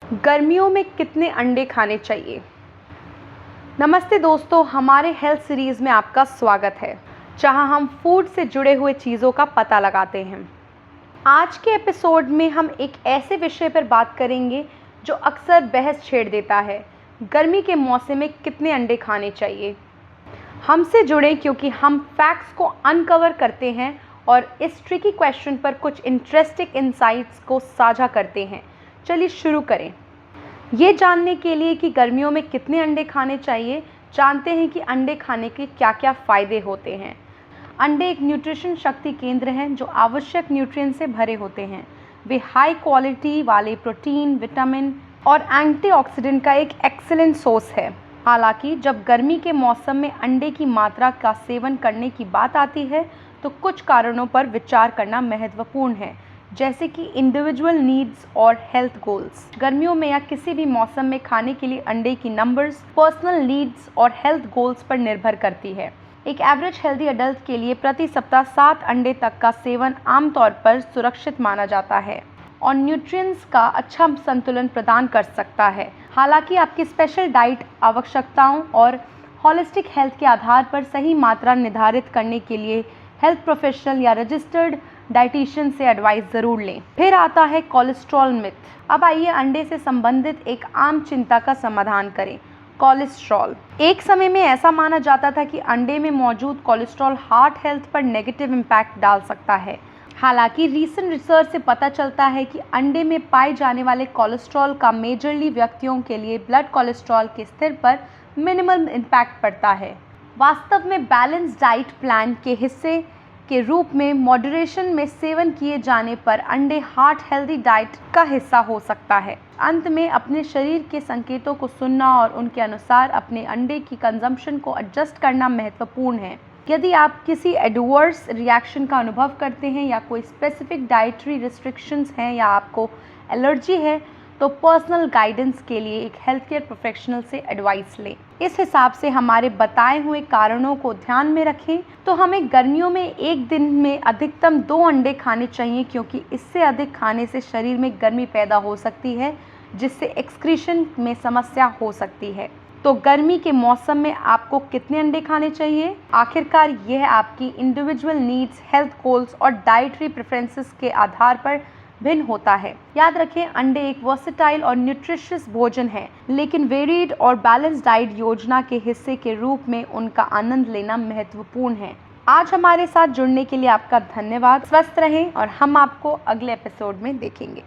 गर्मियों में कितने अंडे खाने चाहिए? नमस्ते दोस्तों, हमारे हेल्थ सीरीज़ में आपका स्वागत है, जहां हम फूड से जुड़े हुए चीज़ों का पता लगाते हैं। आज के एपिसोड में हम एक ऐसे विषय पर बात करेंगे जो अक्सर बहस छेड़ देता है। गर्मी के मौसम में कितने अंडे खाने चाहिए? हमसे जुड़ें क्योंकि हम फैक्ट्स को अनकवर करते हैं और इस ट्रिकी क्वेश्चन पर कुछ इंटरेस्टिंग इंसाइट्स को साझा करते हैं। चलिए शुरू करें। ये जानने के लिए कि गर्मियों में कितने अंडे खाने चाहिए, जानते हैं कि अंडे खाने के क्या क्या फ़ायदे होते हैं। अंडे एक न्यूट्रिशन शक्ति केंद्र हैं जो आवश्यक न्यूट्रिएंट से भरे होते हैं। वे हाई क्वालिटी वाले प्रोटीन, विटामिन और एंटीऑक्सीडेंट का एक एक्सीलेंट सोर्स है। हालांकि जब गर्मी के मौसम में अंडे की मात्रा का सेवन करने की बात आती है तो कुछ कारणों पर विचार करना महत्वपूर्ण है, जैसे कि इंडिविजुअल नीड्स और हेल्थ गोल्स। गर्मियों में या किसी भी मौसम में खाने के लिए अंडे की नंबर्स पर्सनल नीड्स और हेल्थ गोल्स पर निर्भर करती है। एक एवरेज हेल्दी अडल्ट के लिए प्रति सप्ताह 7 अंडे तक का सेवन आमतौर पर सुरक्षित माना जाता है और न्यूट्रिएंट्स का अच्छा संतुलन प्रदान कर सकता है। हालांकि आपकी स्पेशल डाइट आवश्यकताओं और होलिस्टिक हेल्थ के आधार पर सही मात्रा निर्धारित करने के लिए हेल्थ प्रोफेशनल या रजिस्टर्ड डाइटिशियन से एडवाइस ज़रूर लें। फिर आता है कोलेस्ट्रॉल मिथ। अब आइए अंडे से संबंधित एक आम चिंता का समाधान करें, कोलेस्ट्रॉल। एक समय में ऐसा माना जाता था कि अंडे में मौजूद कोलेस्ट्रॉल हार्ट हेल्थ पर नेगेटिव इम्पैक्ट डाल सकता है। हालांकि रीसेंट रिसर्च से पता चलता है कि अंडे में पाए जाने वाले कोलेस्ट्रॉल का मेजरली व्यक्तियों के लिए ब्लड कोलेस्ट्रॉल के स्तर पर मिनिमल इम्पैक्ट पड़ता है। वास्तव में बैलेंस डाइट प्लान के हिस्से के रूप में मॉडरेशन में सेवन किए जाने पर अंडे हार्ट हेल्दी डाइट का हिस्सा हो सकता है। अंत में अपने शरीर के संकेतों को सुनना और उनके अनुसार अपने अंडे की कंजम्पशन को एडजस्ट करना महत्वपूर्ण है। यदि आप किसी एडवर्स रिएक्शन का अनुभव करते हैं या कोई स्पेसिफिक डाइटरी रिस्ट्रिक्शंस हैं या आपको एलर्जी है तो पर्सनल गाइडेंस के लिए एक हेल्थ केयर प्रोफेशनल से एडवाइस लें। इस हिसाब से हमारे बताए हुए कारणों को ध्यान में रखें तो हमें गर्मियों में एक दिन में अधिकतम 2 अंडे खाने चाहिए, क्योंकि इससे अधिक खाने से शरीर में गर्मी पैदा हो सकती है जिससे एक्सक्रीशन में समस्या हो सकती है। तो गर्मी के मौसम में आपको कितने अंडे खाने चाहिए? आखिरकार यह आपकी इंडिविजुअल नीड्स, हेल्थ गोल्स और डाइटरी प्रेफरेंसेस के आधार पर भिन्न होता है। याद रखें, अंडे एक वर्सेटाइल और न्यूट्रिशियस भोजन है, लेकिन वेरिड और बैलेंस डाइट योजना के हिस्से के रूप में उनका आनंद लेना महत्वपूर्ण है। आज हमारे साथ जुड़ने के लिए आपका धन्यवाद। स्वस्थ रहें और हम आपको अगले एपिसोड में देखेंगे।